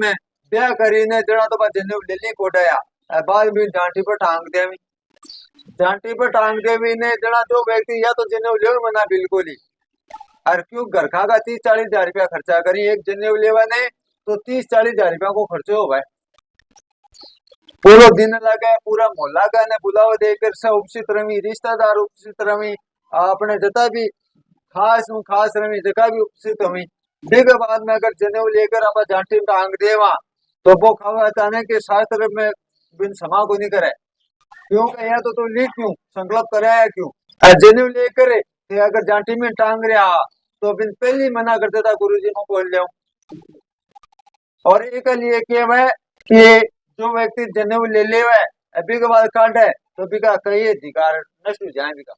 में ब्याह करीने जड़ा तो बा जनेऊ ले ली कोडाया बाद में जांटी पर टांग देवी जांटी पर टांग देवी ने जड़ा जो व्यक्ति या तो जनेऊ ले मना बिल्कुल ही और क्यों घर का 30-40 हजार रुपया खर्चा करी एक जनेऊ लेवा ने तो 30-40 हजार रुपया को खर्चो हो पूरा दिन लगे पूरा मोहल्ला का ने बुलावा देकर से उपस्थित रमी रिश्तेदार उपस्थित रमी अपने जता भी खास रमी जगह भी उपस्थित हुई ठीक बाद में अगर जनेऊ लेकर आप जांटी टांग देवा तो वो खावा चाहने के शास्त्र में बिन समा को नहीं करे क्यों कहे तो ली क्यों संकल्प कराया क्यों जनेऊ लेकर अगर जांटी में टांग रहा तो बिन पहली मना करते था गुरु जी को बोल लो और एक लिए कि जो व्यक्ति जनेऊ ले ले अभी के बाद काट है तो बिका कई अधिकार नष्ट हो जाए बिका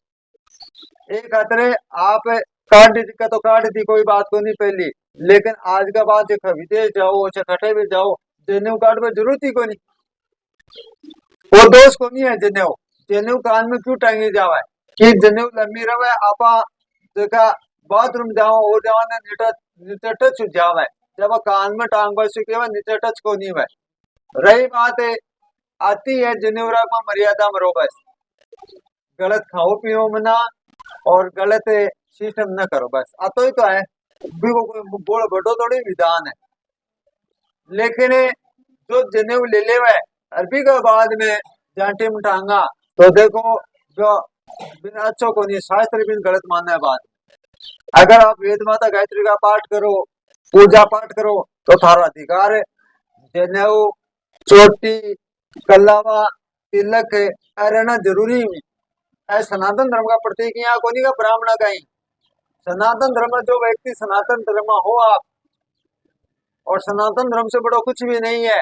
एक खतरे आप काट दी का तो काट दी कोई बात को नहीं पहली लेकिन आज का बात विदेश जाओ छठे भी जाओ जनेऊ काट में जरूरत ही को नहीं वो दोष को नहीं है जनेऊ जनेऊ कान में क्यों टांगी जावा कि जनेऊ लंबी रहे आपा जगह बाथरूम जाओ हो जाओ ने नीचे टच जावा जब कान में टांग बस के नीचे टच को नहीं है रही बात है आती है जनेऊरा में मर्यादा में रो बस गलत खाओ पियो मना और गलत सिस्टम न करो बस आतो ही तो है बोल बड़ो थोड़ी विधान है लेकिन जो जनेऊ ले ले अरबी के बाद में जांटी में टांगा तो देखो जो बिन अच्छो को नहीं शास्त्र बिन गलत मानना है बात अगर आप वेद माता गायत्री का पाठ करो पूजा पाठ करो तो थारा अधिकार है जनेऊ चोटी कलावा तिलक रहना जरूरी है सनातन धर्म का प्रतीक यहाँ को नहीं का ब्राह्मण का ही सनातन धर्म जो व्यक्ति सनातन धर्म हो आप और सनातन धर्म से बड़ा कुछ भी नहीं है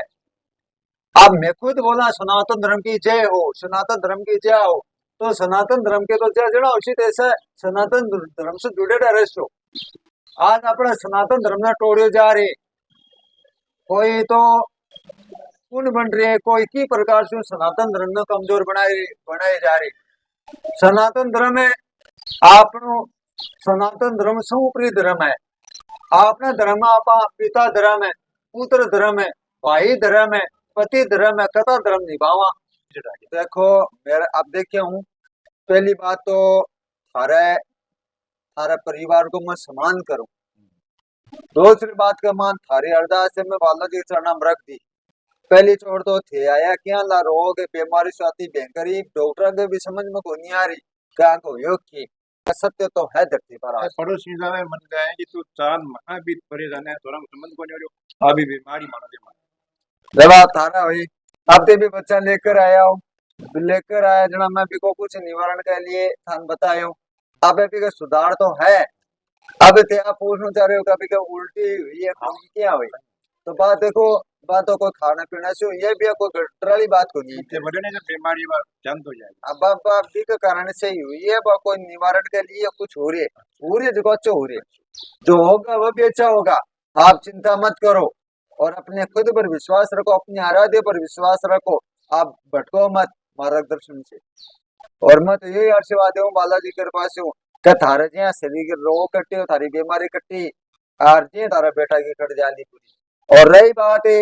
अब मैं खुद बोला सनातन धर्म की जय हो सनातन धर्म की जय हो तो सनातन धर्म के तो जय जड़ा उसी ऐसा सनातन धर्म से जुड़े रहे हो आज अपने सनातन धर्म में टोड़े जा रहे कोई तो कौन बन रहे है कोई की प्रकार से सनातन धर्म में कमजोर बनाए जा रहे सनातन धर्म है आपनो सनातन धर्म से ऊपरी धर्म है आपना धर्म आपा पिता धर्म है पुत्र धर्म है भाई धर्म है पति धर्म है कथा धर्म निभावा देखो मेरा अब देखिए हूँ पहली बात तो थारे परिवार को मैं सम्मान करूं दूसरी बात का मान थारी अरदास से मैं बाला जी चरणाम रख दी पहली छोड़ तो थे आया क्या ला रोग बीमारी स्वाति भयंकरी डॉक्टर के भी समझ में को नहीं आ रही क्या को योग की सत्य तो है धरती पर पड़ोसी जावे मन गए कि तू चाल महा भी परे जाने तोरा समझ को नहीं रहो अभी बीमारी मानो दे दवा थारा हुई अब ते भी बच्चा लेकर आया हूँ लेकर आया जना मैं भी को कुछ निवारण के लिए थान बतायो अब भी का सुधार तो है अब ते आप पूछना चाह रहे हो कभी का उल्टी हुई है क्या हुई तो बात देखो बातों को खाना पीना से ये भी कोई गटराली बात को नहीं बीमारी जंत हो जाएगी अब भी के कारण से ही हुई है कोई निवारण के लिए कुछ हो रही है जो अच्छा हो रही है जो होगा वो भी अच्छा होगा आप चिंता मत करो और अपने खुद पर विश्वास रखो अपने आराध्य पर विश्वास रखो आप भटको मत मार्गदर्शन से और मैं तो यही आशीर्वाद हूँ बालाजी के कृपा से हूँ क्या थारे जी शरीर के रोग कट्टी हो थारी बीमारी कट्टी और जी तारा बेटा की कट जाली पूरी और रही बात है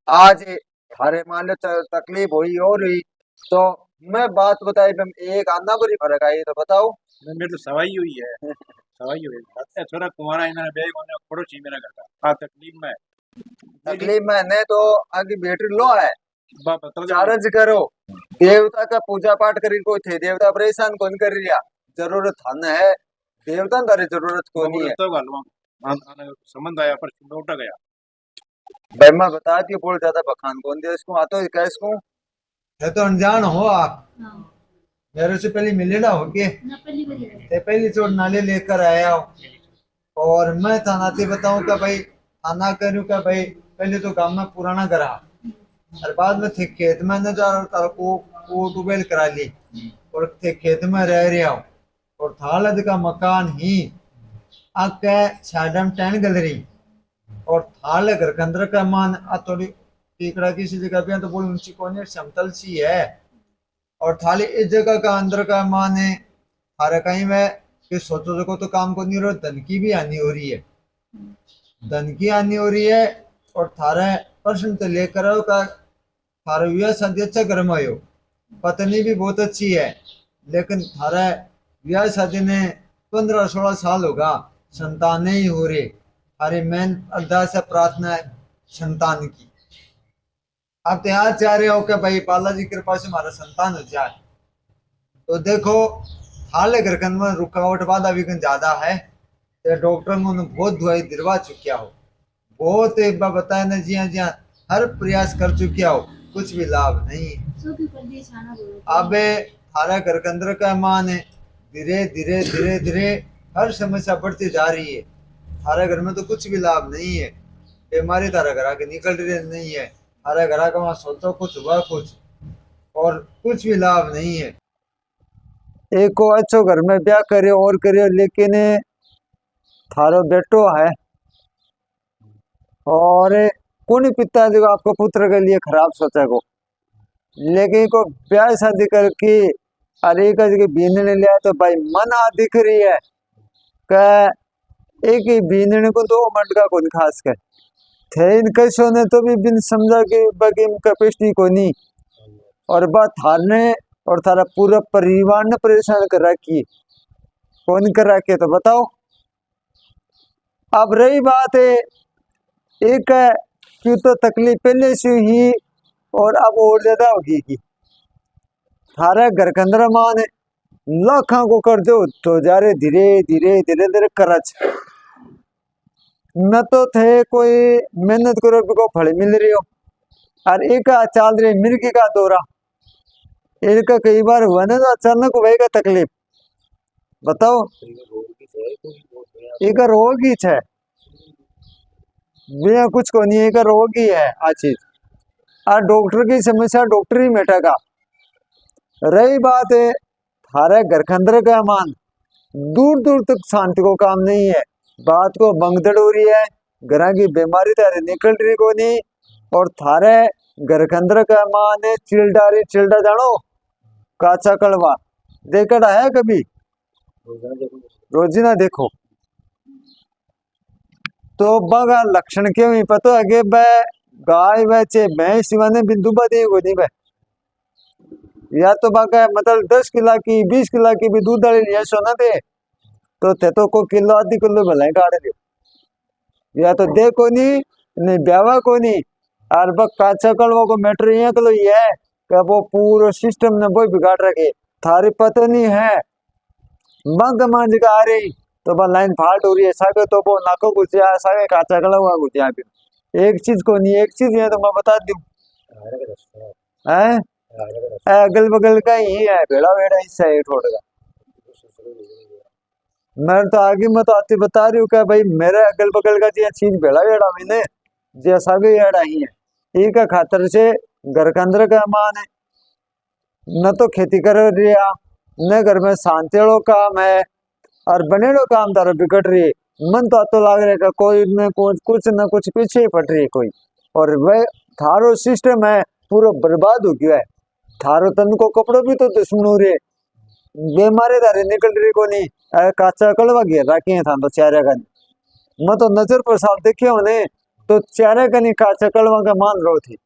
आज थारे मान लो तकलीफ हुई और हुई तो मैं बात बताई एक आना बुरी फर्क आई तो बताओ मेरे तो सवाई हुई है सवाई हुई है थोड़ा कुमारा इन्होंने बेग होने पड़ोसी मेरा करता हाँ तकलीफ में नहीं तो आगे बैटरी लो है चार्ज करो देवता का पूजा पाठ करी कोई थे देवता परेशान कौन कर रही जरूरत थाना है देवता तारी जरूरत को नहीं है संबंध आया पर लौट गया भाई मैं बता दी बोल ज्यादा बखान कौन दिया इसको आतो क्या इसको है तो अनजान हो आप मेरे से पहले मिले ना हो के पहली चोट नाले लेकर आया हो और मैं थाना से बताऊं का भाई थाना करूं का भाई पहले तो काम में पुराना करा और बाद में थे खेत में न जा रहा को ट्यूबवेल करा ली और थे खेत में रह रहा हूँ और थालद का मकान ही आके छाडम टैन गलरी और थाल घर के अंदर का मान थोड़ी टीकड़ा किसी जगह पे तो बोल ऊंची कोने समतल सी है और थाली इस जगह का अंदर का मान है हर कहीं में कि सोचो देखो तो काम को नहीं हो रहा धन की भी हानि हो रही है धन की हानि हो रही है और थारे प्रश्न तो लेकर आओ का थारा विवाह शादी अच्छा करवायो, पत्नी भी बहुत अच्छी है, लेकिन थारा विवाह शादी ने 15-16 साल होगा, संतान नहीं हो रही। हमारी मेन अरदास है, प्रार्थना है संतान की। आप तो यहाँ चाह रहे हो कि भाई बालाजी की कृपा से हमारा संतान हो जाए, तो देखो हाल घर के अंदर रुकावट बाधा भी ज्यादा है। तो डॉक्टर ने उन्हें बहुत दवाई दिलवा चुकिया हो, बहुत एक बार बताया ना, जी हाँ जी हाँ, हर प्रयास कर चुकिया हो, कुछ भी लाभ नहीं है। अब थारा घर के अंदर का मान है, धीरे धीरे धीरे धीरे हर समस्या बढ़ती जा रही है। थारे घर में तो कुछ भी लाभ नहीं है, बीमारी थारा घर आके निकल रही नहीं है, थारा घर आके वहां सोचो कुछ हुआ कुछ, और कुछ भी लाभ नहीं है। एक को अच्छो घर में ब्याह करे और करे, लेकिन थारो बेटो है और कौन पिताजी को आपको पुत्र के लिए खराब सोचा को, लेकिन को ब्याह शादी करके अरे का बीनने लिया तो भाई मन आ दिख रही है का एक ही बीनने को 2 मिनट का कौन खास कर थे इनके सोने तो भी बिन समझा के बाकी कैपेसिटी को नहीं, और बात थारने और थारा पूरा परिवार ने परेशान कर रखी, कौन कर रखे तो बताओ। अब रही बात है एक क्यों तो तकलीफ पहले से ही और अब और ज्यादा होगी कि थारा घर के अंदर मान लाखों को कर दो तो जा रहे धीरे धीरे धीरे धीरे करच न तो थे कोई मेहनत करो को फल मिल रही हो, और एक चाल रही मिर्गी का दौरा, इनका कई बार हुआ ना तो अचानक होगा तकलीफ, बताओ एक रोग ही है, बिना कुछ को नहीं, एक रोग ही है आ चीज। आ डॉक्टर की समस्या डॉक्टर ही मेटेगा। रही बात है थारे घर के अंदर का मान, दूर दूर तक शांति को काम नहीं है, बात को भंगदड़ हो रही है, घर की बीमारी तारे निकल रही को नहीं, और थारे घर के अंदर का मान है चिल्डारी चिल्डा जानो काचा कड़वा देखा है कभी, रोजी ना देखो तो बगा लक्षण क्यों ही पता है कि गाय वे भैंस ने बिंदु बदे को नहीं, या तो बाका मतलब 10 किला की 20 किला की भी दूध डाली लिया सोना थे तो थे तो को किलो आधी किलो भलाई काट दो, या तो दे को नहीं ब्यावा को नहीं, और बक काचा कड़वा को मैटर ये तो ये है कि वो पूरा सिस्टम ने वो बिगाड़ रखे, थारी पता नहीं है बंग मांझ का आ रही तो बा लाइन फाल्ट हो रही है, सागे तो वो नाको गुजिया सागे काचा कड़वा गुजिया भी एक चीज को नहीं, एक चीज ये तो मैं बता दूं है अगल बगल का ही है, भेड़ा वेड़ा हिस्सा है थोड़ा का। मैं तो आगे मैं तो आती बता रही हूँ कि भाई मेरे अगल बगल का जो चीज भेड़ा वेड़ा मैंने जैसा भी एड़ा ही है, एक खातर से घर के अंदर का मान है, न तो खेती कर रिया न घर में शांति वालों काम है, और बनेड़ो काम तारो बिगड़ रही है, मन तो लाग रहा है कोई न कुछ न कुछ पीछे ही पड़ रही है कोई, और वह थारो सिस्टम है पूरा बर्बाद हो गया है। थारो तन को कपड़ों भी तो दुश्मन हो रहे, बीमारी तारे निकल रही को नहीं, काचा कड़वा घेर रखे था तो चेहरे का नहीं, मैं तो नजर पर साल देखे होने तो चेहरे का नहीं काचा कड़वा का मान रो थी,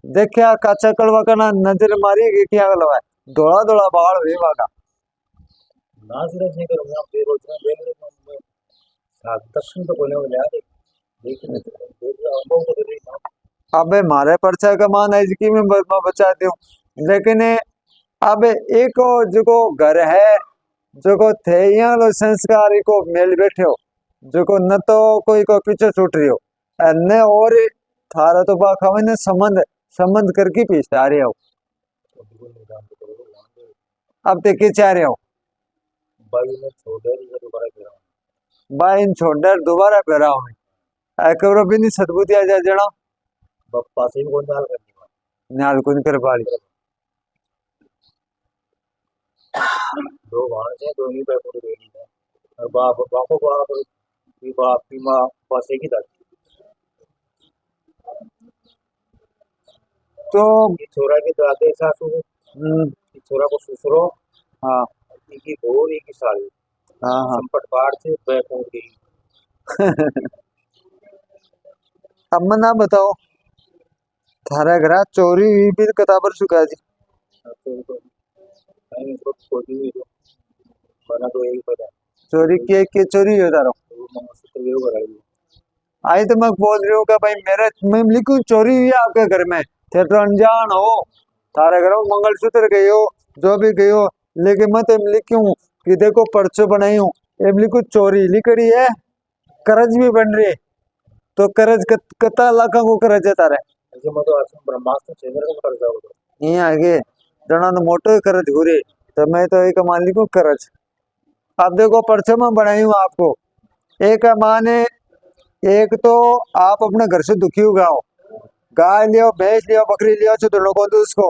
देखिया काचा कड़वा का ना नजर मारी कि क्या गलवा है, धोला धोला बाल हुए वाका नाजरत नहीं करूंगा बेरोजगार देख रहे हैं दर्शन तो बोले हो यार देखने अनुभव तो नहीं था। अबे मारे पर्चा का मान है इसकी मैं बचा दूं, लेकिन अब एक जो घर है जो थे यहाँ लो संस्कार को मेल बैठे हो जो न तो कोई को पीछे छूट रही हो न, और थारा तो बाखा ने संबंध संबंध करके पीछे आ रहे हो, अब ते क्या चाह रहे हो भाई इन छोड़ दोबारा फेरा हूँ कब्र भी नहीं सदबुद्धि आ जाए जड़ा बप्पा से भी नाल करनी नाल कुन कर पाली दो वहां से दो ही पे पूरी देनी है, और बाप बापों बाप की बाप की माँ बस एक ही दादी तो ये छोरा की दादे सासू ये छोरा को ससुरो हाँ एक ही भोर एक ही साली हाँ हाँ संपट पार से बैठ गई अब मैं ना बताओ थारा घरा चोरी हुई भी कताबर चुका जी। तो कहीं तो कोई भी तो बना तो यही पता चोरी के चोरी हो तारो। वो मंगलसूत्र भी कराई आई तो मैं बोल रही हूँ कि भाई मेरे मैं लिखूं चोरी हुई है आपके घर में, थे तो अनजान हो, थारे घर में मंगलसूत्र गए हो, जो भी गए हो, लेकिन मैं तो लिखूं कि देखो पर्चो बनाई हूँ, एम लिखूं चोरी लिखड़ी है, करज भी बन रही है, तो करज कता लाखों को करज है तारे। ऐसे मैं तो आज ब्रह्मास्त्र चेंद्र को कर जाओ तो ये आगे जना तो मोटो करज हो रे, तो मैं तो एक मान लिखूं करज। अब देखो पर्चो में बनाई हूँ आपको, एक है माने, एक तो आप अपने घर से दुखी हो गाओ, गाय लियो भैंस लियो बकरी लियो तो लोगों दो उसको,